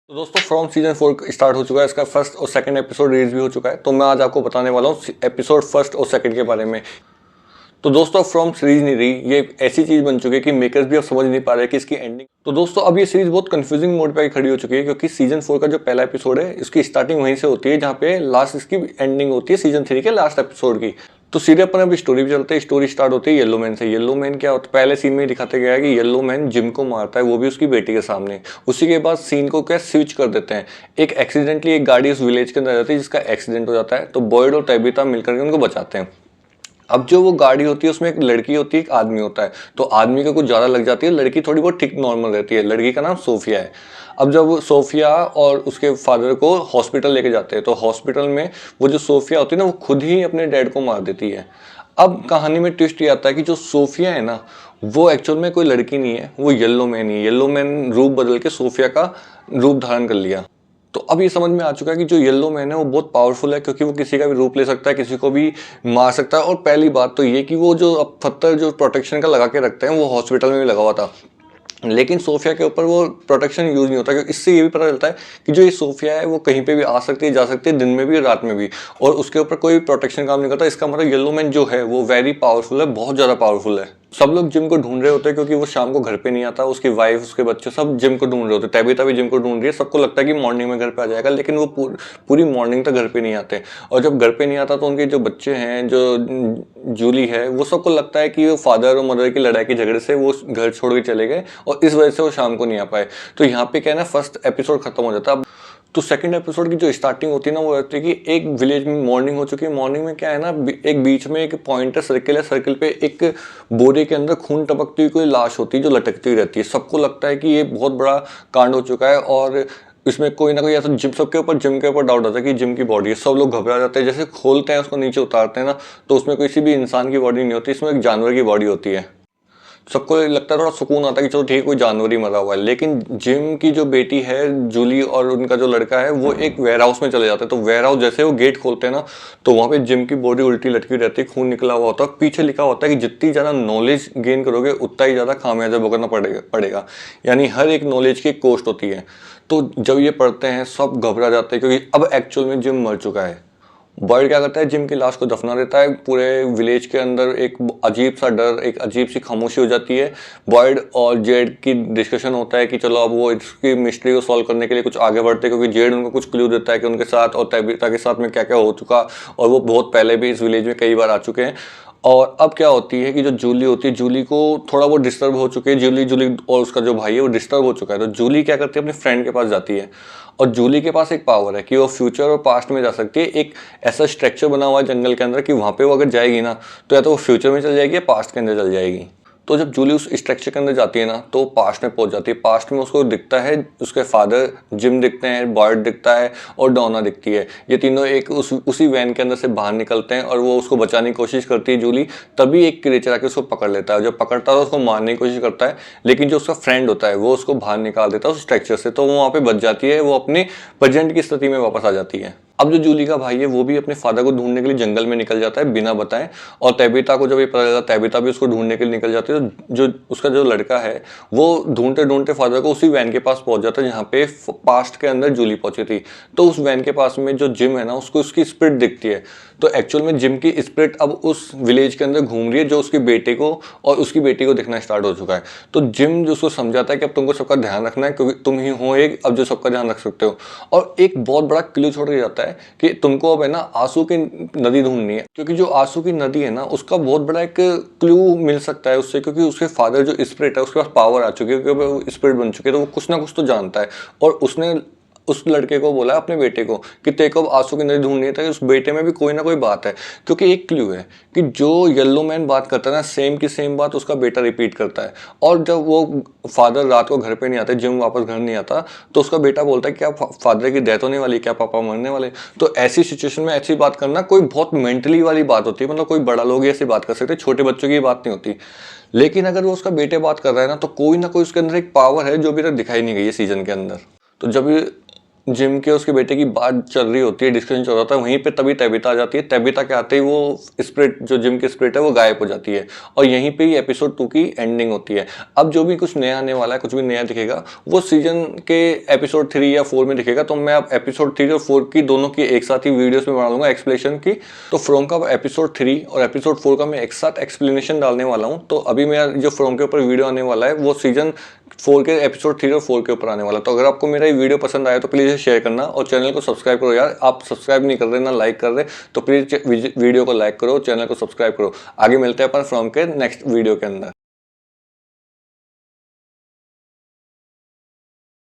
तो दोस्तों from season 4 start हो चुका है। इसका फर्स्ट और सेकंड एपिसोड रिलीज भी हो चुका है। तो मैं आज आपको बताने वाला हूँ एपिसोड फर्स्ट और सेकंड के बारे में। तो दोस्तों फ्रॉम सीरीज नहीं रही, ये एक ऐसी चीज बन चुकी है कि मेकर्स भी अब समझ नहीं पा रहे कि इसकी एंडिंग। तो दोस्तों अब ये सीरीज बहुत कंफ्यूजिंग मोड पे खड़ी हो चुकी है, क्योंकि सीजन 4 का जो पहला एपिसोड है इसकी स्टार्टिंग वहीं से होती है जहाँ पे लास्ट इसकी एंडिंग होती है सीजन 3 के लास्ट एपिसोड की। तो सीधे अपन अभी स्टोरी भी चलते हैं। स्टोरी स्टार्ट होती है येलो मैन से। येलो मैन क्या होता है, पहले सीन में ही दिखाते गया है कि येलो मैन जिम को मारता है, वो भी उसकी बेटी के सामने। उसी के बाद सीन को क्या स्विच कर देते हैं। एक एक्सीडेंटली एक गाड़ी उस विलेज के अंदर आ जाती है जिसका एक्सीडेंट हो जाता है। तो बॉयड और टैबिथा मिलकर के उनको बचाते हैं। अब जो वो गाड़ी होती है उसमें एक लड़की होती है, एक आदमी होता है। तो आदमी को कुछ ज्यादा लग जाती है, लड़की थोड़ी बहुत ठीक नॉर्मल रहती है। लड़की का नाम सोफिया है। अब जब वो सोफिया और उसके फादर को हॉस्पिटल लेके जाते हैं, तो हॉस्पिटल में वो जो सोफिया होती है ना, वो खुद ही अपने डैड को मार देती है। अब कहानी में ट्विस्ट ये आता है कि जो सोफिया है ना, वो एक्चुअल में कोई लड़की नहीं है, वो येलो मैन ही है। येलो मैन रूप बदल के सोफिया का रूप धारण कर लिया। तो अब ये समझ में आ चुका है कि जो येलो मैन है वो बहुत पावरफुल है, क्योंकि वो किसी का भी रूप ले सकता है, किसी को भी मार सकता है। और पहली बात तो ये कि वो जो अब पत्थर जो प्रोटेक्शन का लगा के रखते हैं वो हॉस्पिटल में भी लगा हुआ था, लेकिन सोफिया के ऊपर वो प्रोटेक्शन यूज नहीं होता। क्योंकि इससे ये भी पता चलता है कि जो ये सोफिया है वो कहीं पे भी आ सकती है, जा सकती है, दिन में भी रात में भी, और उसके ऊपर कोई प्रोटेक्शन काम नहीं करता। इसका मतलब येलो मैन जो है वो वेरी पावरफुल है, बहुत ज्यादा पावरफुल है। सब लोग जिम को ढूंढ रहे होते हैं क्योंकि वो शाम को घर पे नहीं आता। उसकी वाइफ, उसके बच्चे सब जिम को ढूंढ रहे होते हैं। तैबिथा भी जिम को ढूंढ रही है। सबको लगता है कि मॉर्निंग में घर पे आ जाएगा, लेकिन वो पूरी मॉर्निंग तक घर पे नहीं आते। और जब घर पे नहीं आता तो उनके जो बच्चे हैं, जो जूली है, वो सबको लगता है कि वो फादर और मदर की लड़ाई के झगड़े से वो घर छोड़ के चले गए और इस वजह से वो शाम को नहीं आ पाए। तो यहाँ पे क्या है ना, फर्स्ट एपिसोड खत्म हो जाता है। तो सेकंड एपिसोड की जो स्टार्टिंग होती है ना, वो होती है कि एक विलेज में मॉर्निंग हो चुकी है। मॉर्निंग में क्या है ना, एक बीच में एक पॉइंट है, सर्किल है। सर्किल पे एक बोरे के अंदर खून टपकती हुई कोई लाश होती है जो लटकती हुई रहती है। सबको लगता है कि ये बहुत बड़ा कांड हो चुका है और इसमें कोई ना कोई ऐसा जिम, सबके ऊपर जिम के ऊपर डाउट आता है कि जिम की बॉडी है। सब लोग घबरा जाते हैं। जैसे खोलते हैं उसको, नीचे उतारते हैं ना, तो उसमें किसी भी इंसान की बॉडी नहीं होती, इसमें एक जानवर की बॉडी होती है। सबको लगता है, थोड़ा सुकून आता है कि चलो ठीक है, कोई जानवर ही मरा हुआ है। लेकिन जिम की जो बेटी है जूली और उनका जो लड़का है, वो एक वेयर हाउस में चले जाते हैं। तो वेयर हाउस जैसे वो गेट खोलते हैं ना, तो वहाँ पे जिम की बॉडी उल्टी लटकी रहती है, खून निकला हुआ होता है। पीछे लिखा होता है कि जितनी ज़्यादा नॉलेज गेन करोगे उतना ही ज़्यादा खामियाजा भुगतना पड़ेगा। यानी हर एक नॉलेज की कॉस्ट होती है। तो जब ये पढ़ते हैं सब घबरा जाते हैं, क्योंकि अब एक्चुअल में जिम मर चुका है। बॉयड क्या करता है, जिम की लाश को दफना देता है। पूरे विलेज के अंदर एक अजीब सा डर, एक अजीब सी खामोशी हो जाती है। बॉयड और जेड की डिस्कशन होता है कि चलो अब वो इसकी मिस्ट्री को सॉल्व करने के लिए कुछ आगे बढ़ते हैं, क्योंकि जेड उनको कुछ क्लू देता है कि उनके साथ और तैबिथा के साथ में क्या क्या हो चुका, और वो बहुत पहले भी इस विलेज में कई बार आ चुके हैं। और अब क्या होती है कि जो जूली होती है, जूली को थोड़ा वो डिस्टर्ब हो चुके हैं। जूली और उसका जो भाई है वो डिस्टर्ब हो चुका है। तो जूली क्या करती है, अपने फ्रेंड के पास जाती है। और जूली के पास एक पावर है कि वो फ्यूचर और पास्ट में जा सकती है। एक ऐसा स्ट्रक्चर बना हुआ है जंगल के अंदर कि वहाँ पे वो अगर जाएगी ना, तो या तो वो फ्यूचर में चल जाएगी या पास्ट के अंदर चल जाएगी। तो जब जूली उस स्ट्रक्चर के अंदर जाती है ना, तो पास्ट में पहुंच जाती है। पास्ट में उसको दिखता है उसके फादर, जिम दिखते हैं, बॉयड दिखता है और डोना दिखती है। ये तीनों एक उसी वैन के अंदर से बाहर निकलते हैं और वो उसको बचाने की कोशिश करती है जूली। तभी एक क्रिएचर आके उसको पकड़ लेता है। जब पकड़ता है तो उसको मारने की कोशिश करता है, लेकिन जो उसका फ्रेंड होता है वो उसको बाहर निकाल देता है उस स्ट्रक्चर से। तो वो वहाँ पे बच जाती है, वो अपनी प्रेजेंट की स्थिति में वापस आ जाती है। अब जो जूली का भाई है वो भी अपने फादर को ढूंढने के लिए जंगल में निकल जाता है बिना बताए। और तैबिथा को जब ये पता चलता है, तैबिथा भी उसको ढूंढने के लिए निकल जाती है। तो जो उसका जो लड़का है वो ढूंढते ढूंढते फादर को उसी वैन के पास पहुंच जाता है जहाँ पे पास्ट के अंदर जूली पहुंची थी। तो उस वैन के पास में जो जिम है ना, उसको उसकी स्पिरिट दिखती है। तो एक्चुअल में जिम की स्पिरिट अब उस विलेज के अंदर घूम रही है, जो उसके बेटे को और उसकी बेटी को दिखना स्टार्ट हो चुका है। तो जिम जो उसको समझाता है कि अब तुमको सबका ध्यान रखना है, क्योंकि तुम ही हो एक अब जो सबका ध्यान रख सकते हो। और एक बहुत बड़ा क्लू छोड़ के जाता है कि तुमको अब है ना आंसू की नदी ढूंढनी है, क्योंकि जो आंसू की नदी है ना, उसका बहुत बड़ा एक क्लू मिल सकता है उससे। क्योंकि उसके फादर जो स्पिरिट है उसके पास पावर आ चुकी है, क्योंकि वो स्पिरिट बन चुके हैं, तो वो कुछ ना कुछ तो जानता है। और उसने उस लड़के को बोला अपने बेटे को कि तेरे को आंसू की नदी ढूंढनी है, ताकि उस बेटे में भी कोई ना कोई बात है। क्योंकि एक क्लू है कि जो येलो मैन बात करता है ना, सेम की सेम बात उसका बेटा रिपीट करता है। और जब वो फादर रात को घर पे नहीं आते, जिम वापस घर नहीं आता, तो उसका बेटा बोलता है क्या फादर की डेथ होने वाली, क्या पापा मरने वाले। तो ऐसी सिचुएशन में ऐसी बात करना कोई बहुत मेंटली वाली बात होती है। मतलब कोई बड़ा लोग ऐसी बात कर सकते हैं, छोटे बच्चों की बात नहीं होती। लेकिन अगर वो उसका बेटे बात कर रहा है ना, तो कोई ना कोई उसके अंदर एक पावर है जो अभी तक दिखाई नहीं गई है सीजन के अंदर। तो जब जिम के उसके बेटे की बात चल रही होती है, डिस्कशन चल रहा था, वहीं पे तभी तबीता आ जाती है। तबीता के आते ही वो स्पिरिट, जो जिम की स्पिरिट है, वो गायब हो जाती है और यहीं पे ही एपिसोड 2 की एंडिंग होती है। अब जो भी कुछ नया आने वाला है, कुछ भी नया दिखेगा, वो सीजन के एपिसोड 3 या 4 में दिखेगा। तो मैं अब एपिसोड 3 और 4 की दोनों की एक साथ ही वीडियोस में बना दूंगा एक्सप्लेनेशन की। तो फ्रॉम का एपिसोड 3 और एपिसोड 4 का मैं एक साथ एक्सप्लेनेशन डालने वाला हूँ। तो अभी मेरा जो फ्रॉम के ऊपर वीडियो आने वाला है वो सीजन 4 के एपिसोड 3 और 4 के ऊपर आने वाला। तो अगर आपको मेरा ये वीडियो पसंद आया तो प्लीज़ इसे शेयर करना और चैनल को सब्सक्राइब करो यार। आप सब्सक्राइब नहीं कर रहे, ना लाइक कर रहे, तो प्लीज़ वीडियो को लाइक करो, चैनल को सब्सक्राइब करो। आगे मिलते हैं अपन फ्रॉम के नेक्स्ट वीडियो के अंदर।